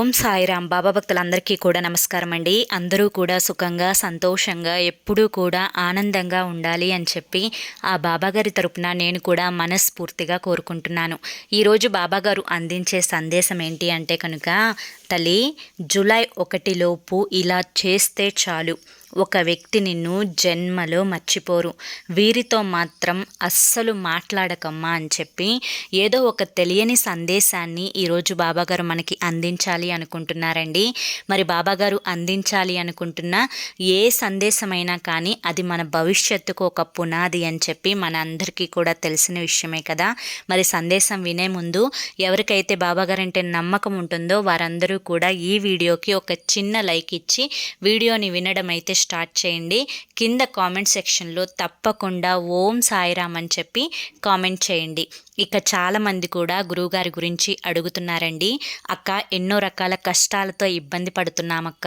ఓం సాయిరాం. బాబా భక్తులందరికీ కూడా నమస్కారం అండి. అందరూ కూడా సుఖంగా సంతోషంగా ఎప్పుడూ కూడా ఆనందంగా ఉండాలి అని చెప్పి ఆ బాబాగారి తరపున నేను కూడా మనస్ఫూర్తిగా కోరుకుంటున్నాను. ఈరోజు బాబాగారు అందించే సందేశం ఏంటి అంటే కనుక, తల్లి, జూలై 1 లోపు ఇలా చేస్తే చాలు, ఒక వ్యక్తి నిన్ను జన్మలో మర్చిపోరు, వీరితో మాత్రం అస్సలు మాట్లాడకమ్మా అని చెప్పి ఏదో ఒక తెలియని సందేశాన్ని ఈరోజు బాబాగారు మనకి అందించాలి అనుకుంటున్నారండి. మరి బాబాగారు అందించాలి అనుకుంటున్న ఏ సందేశమైనా కానీ అది మన భవిష్యత్తుకు ఒక పునాది అని చెప్పి మన అందరికీ కూడా తెలిసిన విషయమే కదా. మరి సందేశం వినే ముందు ఎవరికైతే బాబాగారు అంటే నమ్మకం ఉంటుందో వారందరూ కూడా ఈ వీడియోకి ఒక చిన్న లైక్ ఇచ్చి వీడియోని వినడం అయితే స్టార్ట్ చేయండి. కింద కామెంట్ సెక్షన్లో తప్పకుండా ఓం సాయిరామ్ అని చెప్పి కామెంట్ చేయండి. ఇక చాలామంది కూడా గురువుగారి గురించి అడుగుతున్నారండి. అక్క, ఎన్నో రకాల కష్టాలతో ఇబ్బంది పడుతున్నామక్క,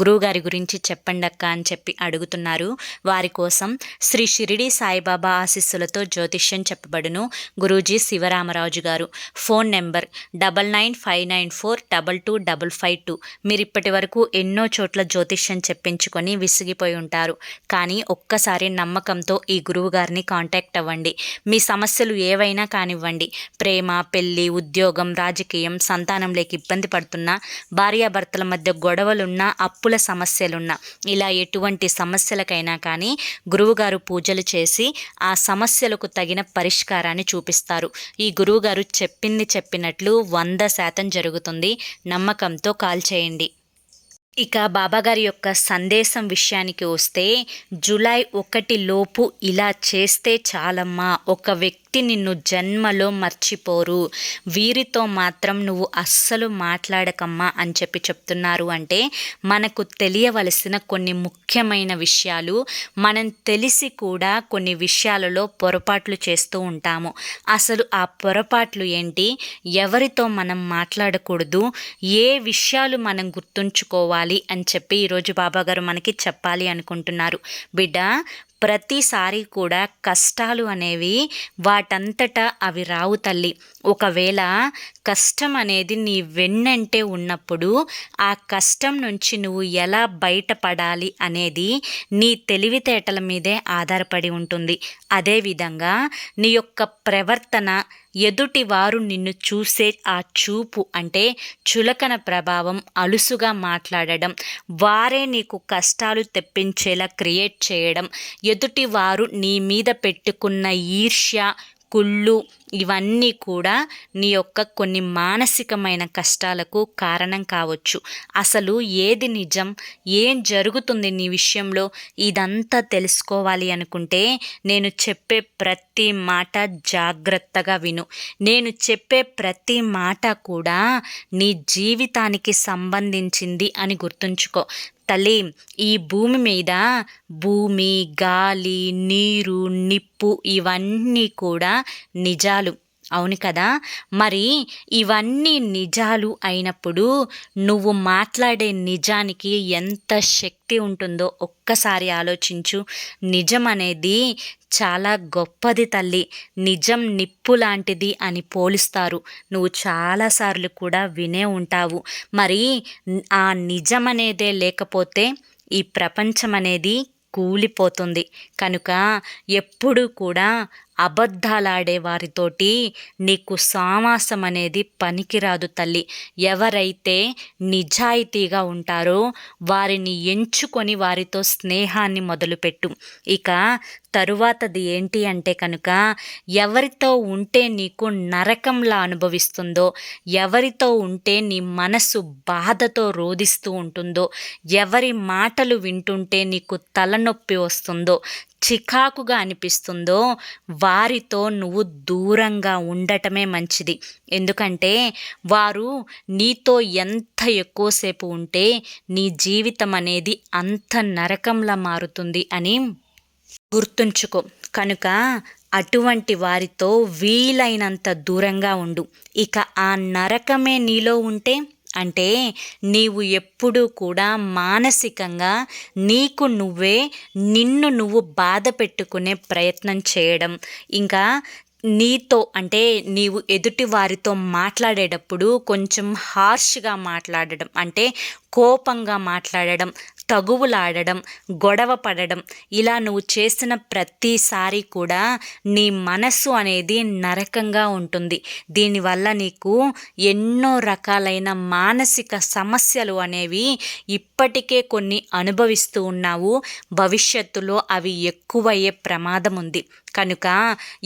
గురువుగారి గురించి చెప్పండి అక్క అని చెప్పి అడుగుతున్నారు. వారి కోసం శ్రీ షిరిడి సాయిబాబా ఆశీస్సులతో జ్యోతిష్యం చెప్పబడును. గురూజీ శివరామరాజు గారు. Phone number 9959422552. మీరు ఇప్పటి వరకు ఎన్నో చోట్ల జ్యోతిష్యం చెప్పించుకొని విసిగిపోయి ఉంటారు. కానీ ఒక్కసారి నమ్మకంతో ఈ గురువు గారిని కాంటాక్ట్ అవ్వండి. మీ సమస్యలు ఏవైనా కానివ్వండి, ప్రేమ, పెళ్లి, ఉద్యోగం, రాజకీయం, సంతానం లేక ఇబ్బంది పడుతున్నా, భార్యాభర్తల మధ్య గొడవలున్నా, అప్పుల సమస్యలున్నా, ఇలా ఎటువంటి సమస్యలకైనా కానీ గురువుగారు పూజలు చేసి ఆ సమస్యలకు తగిన పరిష్కారాన్ని చూపిస్తారు. ఈ గురువుగారు చెప్పింది చెప్పినట్లు 100% జరుగుతుంది. నమ్మకంతో కాల్ చేయండి. ఇక బాబాగారి యొక్క సందేశం విషయానికి వస్తే, జూలై 1 లోపు ఇలా చేస్తే చాలమ్మా, ఒక వ్యక్తి నిన్ను జన్మలో మర్చిపోరు, వీరితో మాత్రం నువ్వు అస్సలు మాట్లాడకమ్మా అని చెప్పి చెప్తున్నారు. అంటే మనకు తెలియవలసిన కొన్ని ముఖ్యమైన విషయాలు, మనం తెలిసి కూడా కొన్ని విషయాలలో పొరపాట్లు చేస్తూ ఉంటాము. అసలు ఆ పొరపాట్లు ఏంటి, ఎవరితో మనం మాట్లాడకూడదు, ఏ విషయాలు మనం గుర్తుంచుకోవాలి అని చెప్పి ఈరోజు బాబాగారు మనకి చెప్పాలి అనుకుంటున్నారు. బిడ్డ, ప్రతిసారి కూడా కష్టాలు అనేవి వాటంతటా అవి రావు తల్లి. ఒకవేళ కష్టం అనేది నీ వెన్నంటే ఉన్నప్పుడు ఆ కష్టం నుంచి నువ్వు ఎలా బయటపడాలి అనేది నీ తెలివితేటల మీదే ఆధారపడి ఉంటుంది. అదేవిధంగా నీ యొక్క ప్రవర్తన, ఎదుటి వారు నిన్ను చూసే ఆ చూపు, అంటే చులకన ప్రభావం, అలుసుగా మాట్లాడడం, వారే నీకు కష్టాలు తెప్పించేలా క్రియేట్ చేయడం, ఎదుటి వారు నీ మీద పెట్టుకున్న ఈర్ష్య, కుళ్ళు, ఇవన్నీ కూడా నీ యొక్క కొన్ని మానసికమైన కష్టాలకు కారణం కావచ్చు. అసలు ఏది నిజం, ఏం జరుగుతుంది నీ విషయంలో, ఇదంతా తెలుసుకోవాలి అనుకుంటే నేను చెప్పే ప్రతి మాట జాగ్రత్తగా విను. నేను చెప్పే ప్రతి మాట కూడా నీ జీవితానికి సంబంధించింది అని గుర్తుంచుకో. తల్లి, ఈ భూమి మీద భూమి, గాలి, నీరు, నిప్పు ఇవన్నీ కూడా నిజాలు, అవును కదా. మరి ఇవన్నీ నిజాలు అయినప్పుడు నువ్వు మాట్లాడే నిజానికి ఎంత శక్తి ఉంటుందో ఒక్కసారి ఆలోచించు. నిజం అనేది చాలా గొప్పది తల్లి. నిజం నిప్పు లాంటిది అని పోలుస్తారు. నువ్వు చాలాసార్లు కూడా వినే ఉంటావు. మరి ఆ నిజం అనేదే లేకపోతే ఈ ప్రపంచం అనేది కూలిపోతుంది. కనుక ఎప్పుడూ కూడా అబద్ధాలాడే వారితోటి నీకు సావాసం అనేది పనికిరాదు తల్లి. ఎవరైతే నిజాయితీగా ఉంటారో వారిని ఎంచుకొని వారితో స్నేహాన్ని మొదలుపెట్టు. ఇక తరువాతది ఏంటి అంటే కనుక, ఎవరితో ఉంటే నీకు నరకంలా అనుభవిస్తుందో, ఎవరితో ఉంటే నీ మనసు బాధతో రోదిస్తూ ఉంటుందో, ఎవరి మాటలు వింటుంటే నీకు తలనొప్పి వస్తుందో, చికాకుగా అనిపిస్తుందో, వారితో నువ్వు దూరంగా ఉండటమే మంచిది. ఎందుకంటే వారు నీతో ఎంత ఎక్కువసేపు ఉంటే నీ జీవితం అనేది అంత నరకంలా మారుతుంది అని గుర్తుంచుకో. కనుక అటువంటి వారితో వీలైనంత దూరంగా ఉండు. ఇక ఆ నరకమే నీలో ఉంటే, అంటే నీవు ఎప్పుడూ కూడా మానసికంగా నిన్ను నువ్వు బాధ పెట్టుకునే ప్రయత్నం చేయడం, ఇంకా నీతో అంటే నీవు ఎదుటి వారితో మాట్లాడేటప్పుడు కొంచెం హార్ష్గా మాట్లాడడం, అంటే కోపంగా మాట్లాడడం, తగువులాడడం, గొడవ పడడం, ఇలా నువ్వు చేసిన ప్రతిసారి కూడా నీ మనస్సు అనేది నరకంగా ఉంటుంది. దీనివల్ల నీకు ఎన్నో రకాలైన మానసిక సమస్యలు అనేవి ఇప్పటికే కొన్ని అనుభవిస్తూ ఉన్నావు. భవిష్యత్తులో అవి ఎక్కువయ్యే ప్రమాదం ఉంది. కనుక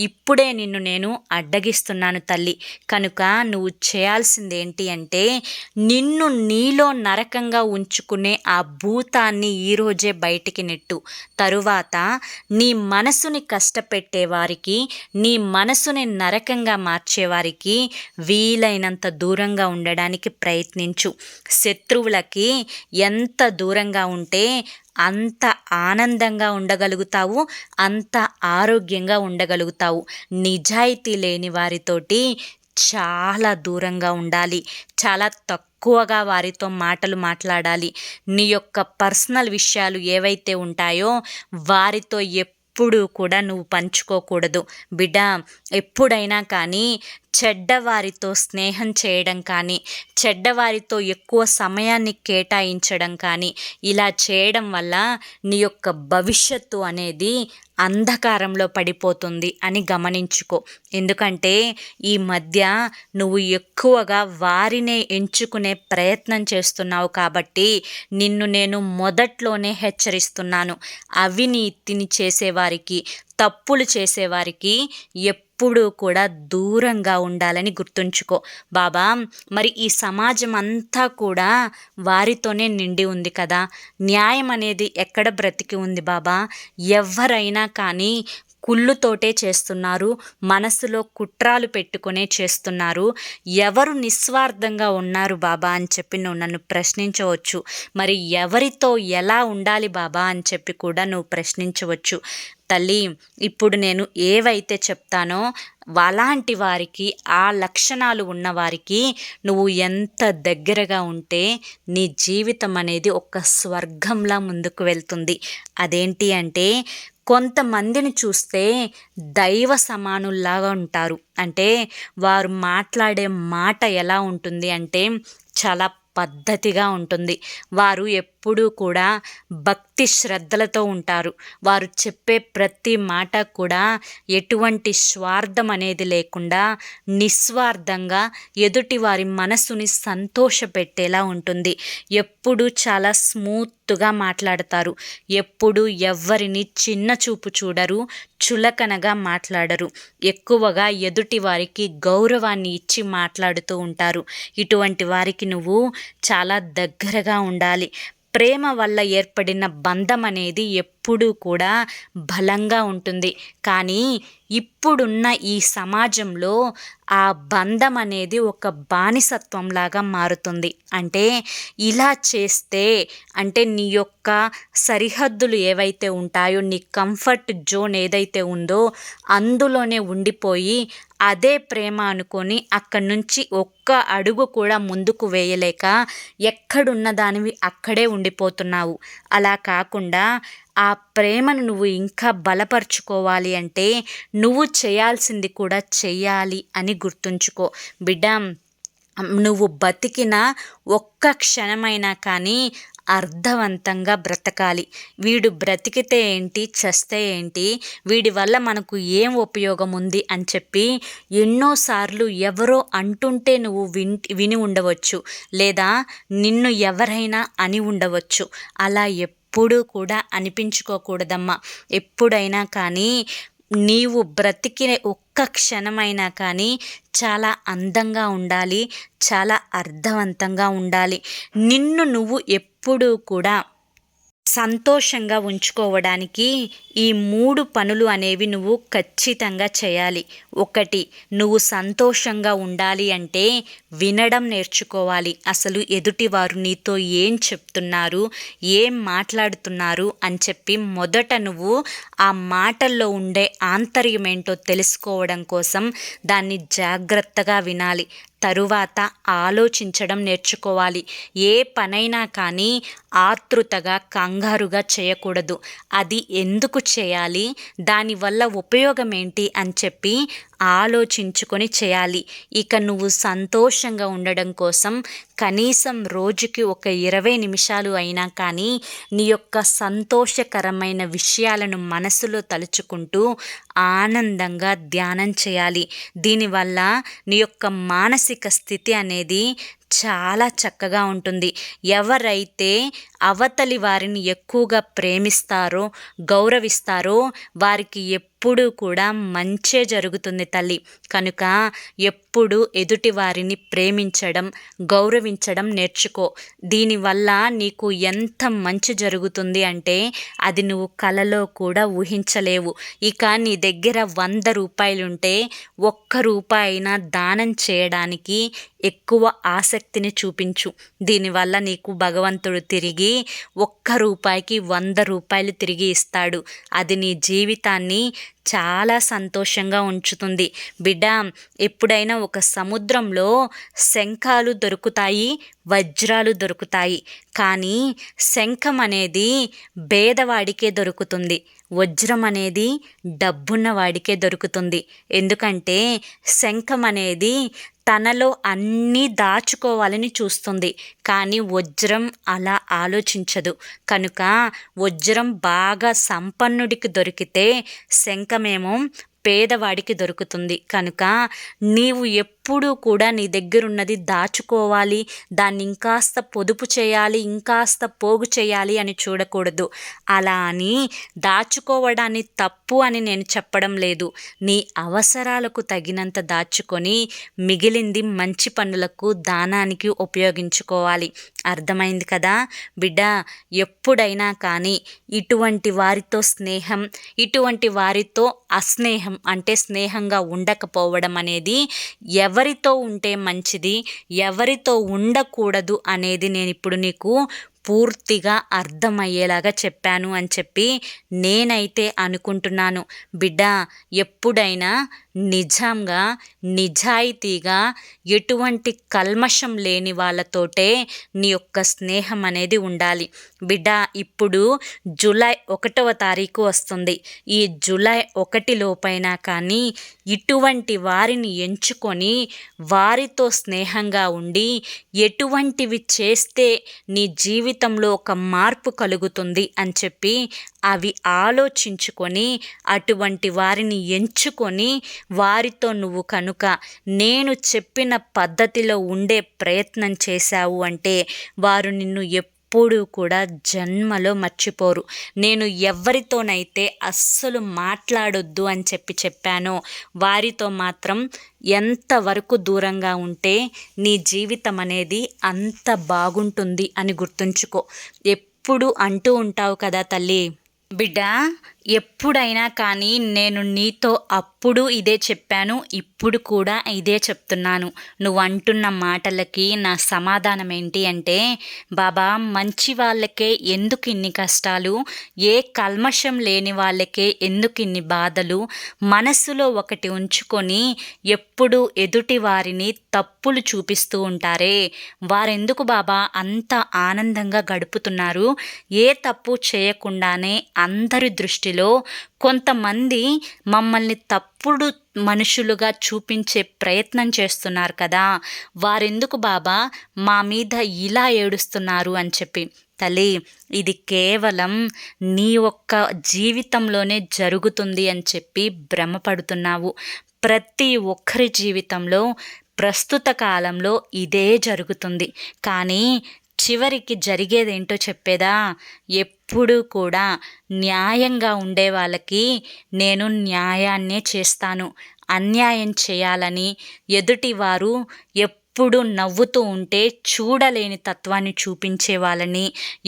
ఇప్పుడే నిన్ను నేను అడ్డగిస్తున్నాను తల్లి. కనుక నువ్వు చేయాల్సింది ఏంటి అంటే, నిన్ను నీలో నరకంగా ఉంచుకునే ఆ భూతాన్ని ఈరోజే బయటికి నెట్టు. తరువాత నీ మనసుని కష్టపెట్టే వారికి, నీ మనసుని నరకంగా మార్చేవారికి వీలైనంత దూరంగా ఉండడానికి ప్రయత్నించు. శత్రువులకి ఎంత దూరంగా ఉంటే అంత ఆనందంగా ఉండగలుగుతావు, అంత ఆరోగ్యంగా ఉండగలుగుతావు. నిజాయితీ లేని వారితోటి చాలా దూరంగా ఉండాలి. చాలా తక్కువగా వారితో మాటలు మాట్లాడాలి. నీ యొక్క పర్సనల్ విషయాలు ఏవైతే ఉంటాయో వారితో ఎప్పుడూ కూడా నువ్వు పంచుకోకూడదు. బిడ్డ, ఎప్పుడైనా కానీ చెడ్డవారితో స్నేహం చేయడం కానీ, చెడ్డవారితో ఎక్కువ సమయాన్ని కేటాయించడం కానీ, ఇలా చేయడం వల్ల నీ యొక్క భవిష్యత్తు అనేది అంధకారంలో పడిపోతుంది అని గమనించుకో. ఎందుకంటే ఈ మధ్య నువ్వు ఎక్కువగా వారినే ఎంచుకునే ప్రయత్నం చేస్తున్నావు కాబట్టి నిన్ను నేను మొదట్లోనే హెచ్చరిస్తున్నాను. అవినీతిని చేసేవారికి, తప్పులు చేసేవారికి ఎప్పుడూ కూడా దూరంగా ఉండాలని గుర్తుంచుకో. బాబా, మరి ఈ సమాజం అంతా కూడా వారితోనే నిండి ఉంది కదా, న్యాయం అనేది ఎక్కడ బ్రతికి ఉంది బాబా? ఎవరైనా కానీ కుళ్ళుతోటే చేస్తున్నారు, మనసులో కుట్రాలు పెట్టుకునే చేస్తున్నారు. ఎవరు నిస్వార్థంగా ఉన్నారు బాబా అని చెప్పి నువ్వు నన్ను ప్రశ్నించవచ్చు. మరి ఎవరితో ఎలా ఉండాలి బాబా అని చెప్పి కూడా నువ్వు ప్రశ్నించవచ్చు. తల్లి, ఇప్పుడు నేను ఏవైతే చెప్తానో అలాంటి వారికి, ఆ లక్షణాలు ఉన్నవారికి నువ్వు ఎంత దగ్గరగా ఉంటే నీ జీవితం అనేది ఒక స్వర్గంలా ముందుకు వెళ్తుంది. అదేంటి అంటే, కొంతమందిని చూస్తే దైవ సమానుల్లాగా ఉంటారు. అంటే వారు మాట్లాడే మాట ఎలా ఉంటుంది అంటే చాలా పద్ధతిగా ఉంటుంది. వారు ఎప్పుడూ కూడా భక్తి శ్రద్ధలతో ఉంటారు. వారు చెప్పే ప్రతి మాట కూడా ఎటువంటి స్వార్థం అనేది లేకుండా నిస్వార్థంగా ఎదుటి వారి మనసుని సంతోషపెట్టేలా ఉంటుంది. ఎప్పుడూ చాలా స్మూత్గా మాట్లాడతారు. ఎప్పుడు ఎవ్వరిని చిన్న చూపు చూడరు, చులకనగా మాట్లాడరు. ఎక్కువగా ఎదుటి వారికి గౌరవాన్ని ఇచ్చి మాట్లాడుతూ ఉంటారు. ఇటువంటి వారికి నువ్వు చాలా దగ్గరగా ఉండాలి. ప్రేమ వల్ల ఏర్పడిన బంధం అనేది ఎప్పుడూ కూడా బలంగా ఉంటుంది. కానీ ఇప్పుడున్న ఈ సమాజంలో ఆ బంధం అనేది ఒక బానిసత్వంలాగా మారుతుంది. అంటే ఇలా చేస్తే, అంటే నీ యొక్క సరిహద్దులు ఏవైతే ఉంటాయో, నీ కంఫర్ట్ జోన్ ఏదైతే ఉందో అందులోనే ఉండిపోయి అదే ప్రేమ అనుకొని అక్కడి నుంచి ఒక్క అడుగు కూడా ముందుకు వేయలేక ఎక్కడున్న దానివి అక్కడే ఉండిపోతున్నావు. అలా కాకుండా ఆ ప్రేమను నువ్వు ఇంకా బలపరుచుకోవాలి అంటే నువ్వు చేయాల్సింది కూడా చెయ్యాలి అని గుర్తుంచుకో. బిడ్డ, నువ్వు బతికిన ఒక్క క్షణమైనా కానీ అర్థవంతంగా బ్రతకాలి. వీడు బ్రతికితే ఏంటి, చస్తే ఏంటి, వీడి వల్ల మనకు ఏం ఉపయోగం ఉంది అని చెప్పి ఎన్నోసార్లు ఎవరో అంటుంటే నువ్వు విని ఉండవచ్చు, లేదా నిన్ను ఎవరైనా అని ఉండవచ్చు. అలా ఎప్పుడూ కూడా అనిపించుకోకూడదమ్మా. ఎప్పుడైనా కానీ నీవు బ్రతికిన ఒక్క క్షణమైనా కానీ చాలా అందంగా ఉండాలి, చాలా అర్థవంతంగా ఉండాలి. నిన్ను నువ్వు ఎప్పుడూ కూడా సంతోషంగా ఉంచుకోవడానికి ఈ 3 పనులు అనేవి నువ్వు ఖచ్చితంగా చేయాలి. 1, నువ్వు సంతోషంగా ఉండాలి అంటే వినడం నేర్చుకోవాలి. అసలు ఎదుటివారు నీతో ఏం చెప్తున్నారు, ఏం మాట్లాడుతున్నారు అని చెప్పి మొదట నువ్వు ఆ మాటల్లో ఉండే ఆంతర్యం ఏంటో తెలుసుకోవడం కోసం దాన్ని జాగ్రత్తగా వినాలి. తరువాత ఆలోచించడం నేర్చుకోవాలి. ఏ పనైనా కానీ ఆతృతగా, కంగారుగా చేయకూడదు. అది ఎందుకు చేయాలి, దానివల్ల ఉపయోగం ఏంటి అని చెప్పి ఆలోచించుకొని చేయాలి. ఇక నువ్వు సంతోషంగా ఉండడం కోసం కనీసం రోజుకి ఒక 20 నిమిషాలు అయినా కానీ నీ యొక్క సంతోషకరమైన విషయాలను మనసులో తలుచుకుంటూ ఆనందంగా ధ్యానం చేయాలి. దీనివల్ల నీ యొక్క మానసిక స్థితి అనేది చాలా చక్కగా ఉంటుంది. ఎవరైతే అవతలి వారిని ఎక్కువగా ప్రేమిస్తారో, గౌరవిస్తారో వారికి ఎప్పుడూ కూడా మంచే జరుగుతుంది తల్లి. కనుక ఎప్పుడు ఎదుటి వారిని ప్రేమించడం, గౌరవించడం నేర్చుకో. దీనివల్ల నీకు ఎంత మంచి జరుగుతుంది అంటే అది నువ్వు కలలో కూడా ఊహించలేవు. ఇక నీ దగ్గర 100 రూపాయలుంటే ఒక్క రూపాయి అయినా దానం చేయడానికి ఎక్కువ ఆసక్తిని చూపించు. దీనివల్ల నీకు భగవంతుడు తిరిగి ఒక్క రూపాయికి 100 రూపాయలు తిరిగి ఇస్తాడు. అది నీ జీవితాన్ని చాలా సంతోషంగా ఉంచుతుంది. బిడ్డ, ఎప్పుడైనా ఒక సముద్రంలో శంఖాలు దొరుకుతాయి, వజ్రాలు దొరుకుతాయి. కానీ శంఖం అనేది పేదవాడికే దొరుకుతుంది, వజ్రం అనేది డబ్బున్న వాడికే దొరుకుతుంది. ఎందుకంటే శంఖం అనేది తనలో అన్నీ దాచుకోవాలని చూస్తుంది, కానీ వజ్రం అలా ఆలోచించదు. కనుక వజ్రం బాగా సంపన్నుడికి దొరికితే శంఖమేమో పేదవాడికి దొరుకుతుంది. కనుక నీవు ఎప్పుడూ కూడా నీ దగ్గరున్నది దాచుకోవాలి, దాన్ని ఇంకాస్త పొదుపు చేయాలి, ఇంకాస్త పోగు చేయాలి అని చూడకూడదు. అలా అని దాచుకోవడాన్ని తప్పు అని నేను చెప్పడం లేదు. నీ అవసరాలకు తగినంత దాచుకొని మిగిలింది మంచి పనులకు, దానానికి ఉపయోగించుకోవాలి. అర్థమైంది కదా బిడ్డ? ఎప్పుడైనా కానీ ఇటువంటి వారితో స్నేహం, ఇటువంటి వారితో అస్నేహం అంటే స్నేహంగా ఉండకపోవడం అనేది ఎవరితో ఉంటే మంచిది, ఎవరితో ఉండకూడదు అనేది నేను ఇప్పుడు నీకు పూర్తిగా అర్థమయ్యేలాగా చెప్పాను అని చెప్పి నేనైతే అనుకుంటున్నాను. బిడ్డ, ఎప్పుడైనా నిజంగా, నిజాయితీగా, ఎటువంటి కల్మషం లేని వాళ్ళతోటే నీ యొక్క స్నేహం అనేది ఉండాలి. బిడ్డ, ఇప్పుడు జూలై 1వ తారీఖు వస్తుంది. ఈ జూలై 1 లోపైనా కానీ ఇటువంటి వారిని ఎంచుకొని వారితో స్నేహంగా ఉండి ఎటువంటివి చేస్తే నీ జీవితంలో ఒక మార్పు కలుగుతుంది అని చెప్పి అవి ఆలోచించుకొని అటువంటి వారిని ఎంచుకొని వారితో నువ్వు కనుక నేను చెప్పిన పద్ధతిలో ఉండే ప్రయత్నం చేశావు అంటే వారు నిన్ను ఎప్పుడూ కూడా జన్మలో మర్చిపోరు. నేను ఎవరితోనైతే అస్సలు మాట్లాడొద్దు అని చెప్పానో వారితో మాత్రం ఎంతవరకు దూరంగా ఉంటే నీ జీవితం అనేది అంత బాగుంటుంది అని గుర్తుంచుకో. ఎప్పుడు అంటూ ఉంటావు కదా తల్లి. బిడ్డ, ఎప్పుడైనా కానీ నేను నీతో అప్పుడు ఇదే చెప్పాను, ఇప్పుడు కూడా ఇదే చెప్తున్నాను. నువ్వు అంటున్న మాటలకి నా సమాధానం ఏంటి అంటే, బాబా మంచి వాళ్ళకే ఎందుకు ఇన్ని కష్టాలు, ఏ కల్మషం లేని వాళ్ళకే ఎందుకు ఇన్ని బాధలు, మనసులో ఒకటి ఉంచుకొని ఎప్పుడు ఎదుటి వారిని తప్పులు చూపిస్తూ ఉంటారే, వారెందుకు బాబా అంత ఆనందంగా గడుపుతున్నారు? ఏ తప్పు చేయకుండానే అందరి దృష్టిలో కొంతమంది మమ్మల్ని తప్పుడు మనుషులుగా చూపించే ప్రయత్నం చేస్తున్నారు కదా, వారెందుకు బాబా మా మీద ఇలా ఏడుస్తున్నారు అని చెప్పి. తల్లి, ఇది కేవలం నీ ఒక్క జీవితంలోనే జరుగుతుంది అని చెప్పి భ్రమపడుతున్నావు. ప్రతి ఒక్కరి జీవితంలో ప్రస్తుత కాలంలో ఇదే జరుగుతుంది. కానీ చివరికి జరిగేదేంటో చెప్పేదా? ఎప్పుడూ కూడా న్యాయంగా ఉండే వాళ్ళకి నేను న్యాయాన్నే చేస్తాను. అన్యాయం చేయాలని ఎదుటివారు ఎప్పుడు నవ్వుతూ ఉంటే చూడలేని తత్వాన్ని చూపించే వాళ్ళని,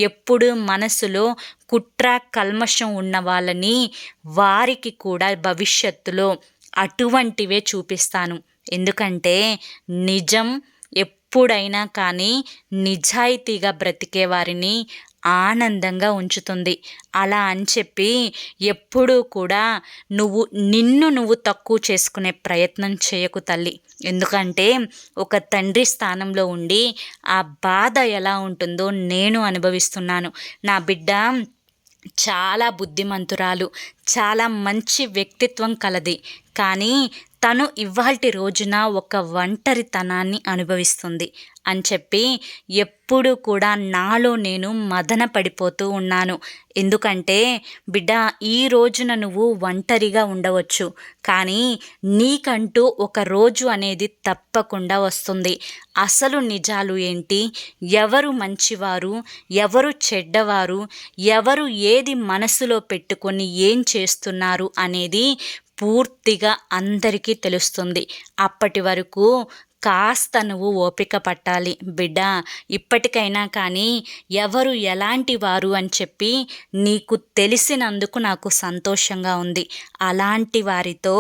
ఎప్పుడు మనసులో కుట్ర కల్మషం ఉన్న వాళ్ళని, వారికి కూడా భవిష్యత్తులో అటువంటివే చూపిస్తాను. ఎందుకంటే నిజం ఎప్పుడైనా కానీ నిజాయితీగా బ్రతికే వారిని ఆనందంగా ఉంచుతుంది. అలా అని చెప్పి ఎప్పుడూ కూడా నిన్ను తక్కువ చేసుకునే ప్రయత్నం చేయకు తల్లి. ఎందుకంటే ఒక తండ్రి స్థానంలో ఉండి ఆ బాధ ఎలా ఉంటుందో నేను అనుభవిస్తున్నాను. నా బిడ్డ చాలా బుద్ధిమంతురాలు, చాలా మంచి వ్యక్తిత్వం కలది. కానీ తను ఇవాల్టి రోజున ఒక ఒంటరితనాన్ని అనుభవిస్తుంది అని చెప్పి ఎప్పుడూ కూడా నాలో నేను మదన పడిపోతూ ఉన్నాను. ఎందుకంటే బిడ్డ, ఈ రోజున నువ్వు ఒంటరిగా ఉండవచ్చు, కానీ నీకంటూ ఒక రోజు అనేది తప్పకుండా వస్తుంది. అసలు నిజాలు ఏంటి, ఎవరు మంచివారు, ఎవరు చెడ్డవారు, ఎవరు ఏది మనసులో పెట్టుకొని ఏం చేస్తున్నారు అనేది పూర్తిగా అందరికీ తెలుస్తుంది. అప్పటి వరకు కాస్త నువ్వు ఓపిక పట్టాలి బిడ్డ. ఇప్పటికైనా కానీ ఎవరు ఎలాంటి వారు అని చెప్పి నీకు తెలిసినందుకు నాకు సంతోషంగా ఉంది. అలాంటి వారితో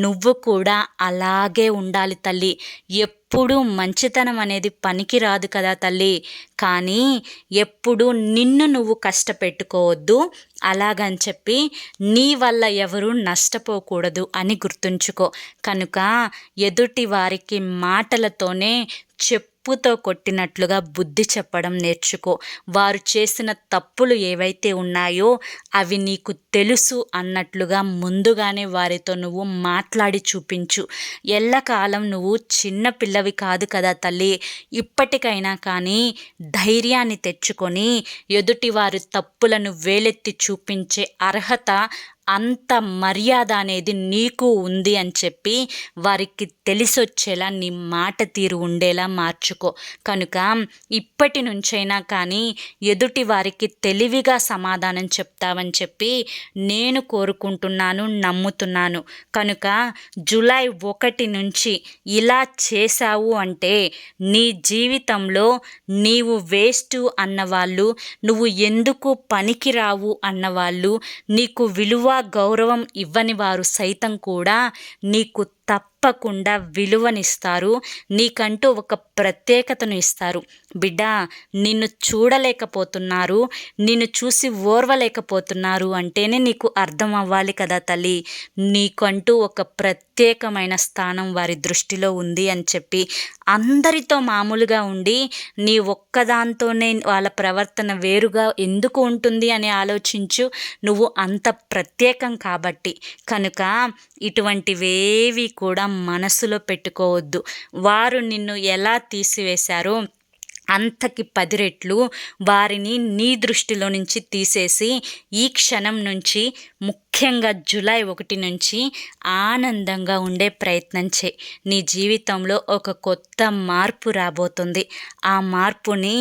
నువ్వు కూడా అలాగే ఉండాలి తల్లి. ఎప్పుడూ మంచితనం అనేది పనికి రాదు కదా తల్లి, కానీ ఎప్పుడు నిన్ను నువ్వు కష్టపెట్టుకోవద్దు. అలాగని చెప్పి నీ వల్ల ఎవరు నష్టపోకూడదు అని గుర్తుంచుకో. కనుక ఎదుటి వారికి మాటలతోనే చెప్పుతో కొట్టినట్లుగా బుద్ధి చెప్పడం నేర్చుకో. వారు చేసిన తప్పులు ఏవైతే ఉన్నాయో అవి నీకు తెలుసు అన్నట్లుగా ముందుగానే వారితో నువ్వు మాట్లాడి చూపించు. ఎల్లకాలం నువ్వు చిన్న పిల్లవి కాదు కదా తల్లి. ఇప్పటికైనా కానీ ధైర్యాన్ని తెచ్చుకొని ఎదుటి వారి తప్పులను వేలెత్తి చూపించే అర్హత, అంత మర్యాద అనేది నీకు ఉంది అని చెప్పి వారికి తెలిసొచ్చేలా నీ మాట తీరు ఉండేలా మార్చుకో. కనుక ఇప్పటి నుంచైనా కానీ ఎదుటి వారికి తెలివిగా సమాధానం చెప్తావని చెప్పి నేను కోరుకుంటున్నాను, నమ్ముతున్నాను. కనుక జూలై 1 నుంచి ఇలా చేశావు అంటే నీ జీవితంలో నీవు వేస్ట్ అన్నవాళ్ళు, నువ్వు ఎందుకు పనికిరావు అన్నవాళ్ళు, నీకు విలువ గౌరవం ఇవ్వని వారు సైతం కూడా నీకు తప్పకుండా విలువనిస్తారు. నీకంటూ ఒక ప్రత్యేకతను ఇస్తారు. బిడ్డ, నిన్ను చూడలేకపోతున్నారు, నిన్ను చూసి ఓర్వలేకపోతున్నారు అంటేనే నీకు అర్థం అవ్వాలి కదా తల్లి. నీకంటూ ఒక ప్రత్యేకమైన స్థానం వారి దృష్టిలో ఉంది అని చెప్పి అందరితో మామూలుగా ఉండి నీ ఒక్కదాంతోనే వాళ్ళ ప్రవర్తన వేరుగా ఎందుకు ఉంటుంది అని ఆలోచించు. నువ్వు అంత ప్రత్యేకం కాబట్టి. కనుక ఇటువంటివేవి కూడా మనసులో పెట్టుకోవద్దు. వారు నిన్ను ఎలా తీసివేశారో అంతకి 10 రెట్లు వారిని నీ దృష్టిలో నుంచి తీసేసి ఈ క్షణం నుంచి, ముఖ్యంగా జూలై 1 నుంచి ఆనందంగా ఉండే ప్రయత్నం చేయి. నీ జీవితంలో ఒక కొత్త మార్పు రాబోతుంది. ఆ మార్పుని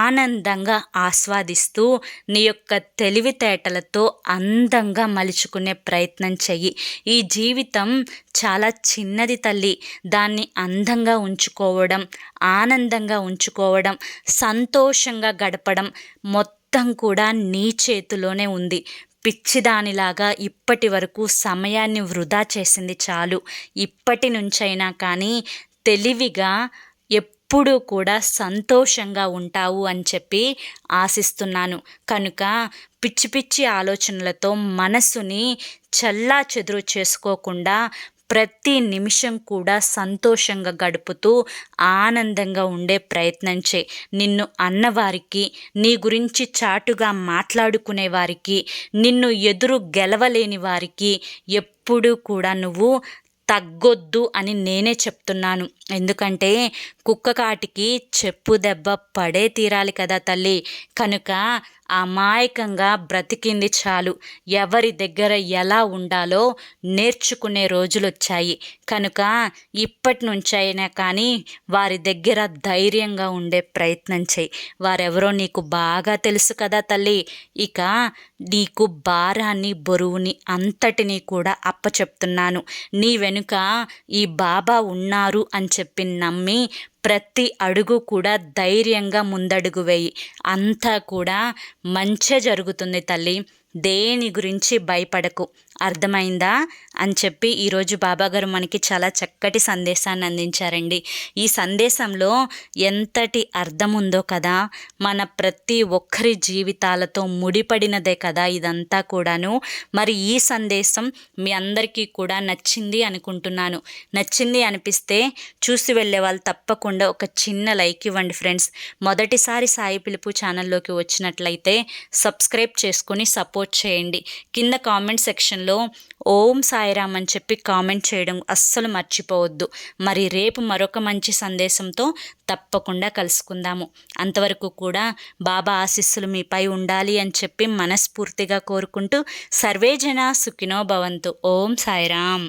ఆనందంగా ఆస్వాదిస్తూ నీ యొక్క తెలివితేటలతో అందంగా మలుచుకునే ప్రయత్నం చెయ్యి. ఈ జీవితం చాలా చిన్నది తల్లి. దాన్ని అందంగా ఉంచుకోవడం, ఆనందంగా ఉంచుకోవడం, సంతోషంగా గడపడం మొత్తం కూడా నీ చేతిలోనే ఉంది. పిచ్చిదానిలాగా ఇప్పటి వరకు సమయాన్ని వృధా చేసింది చాలు. ఇప్పటి నుంచైనా కానీ తెలివిగా ఎప్పుడూ కూడా సంతోషంగా ఉంటావు అని చెప్పి ఆశిస్తున్నాను. కనుక పిచ్చి పిచ్చి ఆలోచనలతో మనసుని చెల్లాచెదురు చేసుకోకుండా ప్రతి నిమిషం కూడా సంతోషంగా గడుపుతూ ఆనందంగా ఉండే ప్రయత్నం చేయి. నిన్ను అన్నవారికి, నీ గురించి చాటుగా మాట్లాడుకునే వారికి, నిన్ను ఎదురు గెలవలేని వారికి ఎప్పుడూ కూడా నువ్వు తగ్గొద్దు అని నేనే చెప్తున్నాను. ఎందుకంటే కుక్క కాటికి చెప్పు దెబ్బ పడే తీరాలి కదా తల్లి. కనుక అమాయకంగా బ్రతికింది చాలు. ఎవరి దగ్గర ఎలా ఉండాలో నేర్చుకునే రోజులు వచ్చాయి. కనుక ఇప్పటి నుంచైనా కానీ వారి దగ్గర ధైర్యంగా ఉండే ప్రయత్నం చేయి. వారెవరో నీకు బాగా తెలుసు కదా తల్లి. ఇక నీకు భారాన్ని, బరువుని అంతటినీ కూడా అప్పచెప్తున్నాను. నీ వెనుక ఈ బాబా ఉన్నారు అని చెప్పి నమ్మి ప్రతి అడుగు కూడా ధైర్యంగా ముందడుగు వేయి. అంతా కూడా మంచే జరుగుతుంది తల్లి. దేని గురించి భయపడకు. అర్థమైందా అని చెప్పి ఈరోజు బాబాగారు మనకి చాలా చక్కటి సందేశాన్ని అందించారండి. ఈ సందేశంలో ఎంతటి అర్థం ఉందో కదా. మన ప్రతి ఒక్కరి జీవితాలతో ముడిపడినదే కదా ఇదంతా కూడాను. మరి ఈ సందేశం మీ అందరికీ కూడా నచ్చింది అనుకుంటున్నాను. నచ్చింది అనిపిస్తే చూసి వెళ్ళే వాళ్ళు తప్పకుండా ఒక చిన్న లైక్ ఇవ్వండి ఫ్రెండ్స్. మొదటిసారి సాయి పిలుపు ఛానల్లోకి వచ్చినట్లయితే సబ్స్క్రైబ్ చేసుకొని సపోర్ట్ చేయండి. కింద కామెంట్ సెక్షన్లో బాక్స్లో ఓం సాయిరామ్ అని చెప్పి కామెంట్ చేయడం అస్సలు మర్చిపోవద్దు. మరి రేపు మరొక మంచి సందేశంతో తప్పకుండా కలుసుకుందాము. అంతవరకు కూడా బాబా ఆశీస్సులు మీపై ఉండాలి అని చెప్పి మనస్ఫూర్తిగా కోరుకుంటూ సర్వేజన సుఖినో భవంతు. ఓం సాయిరామ్.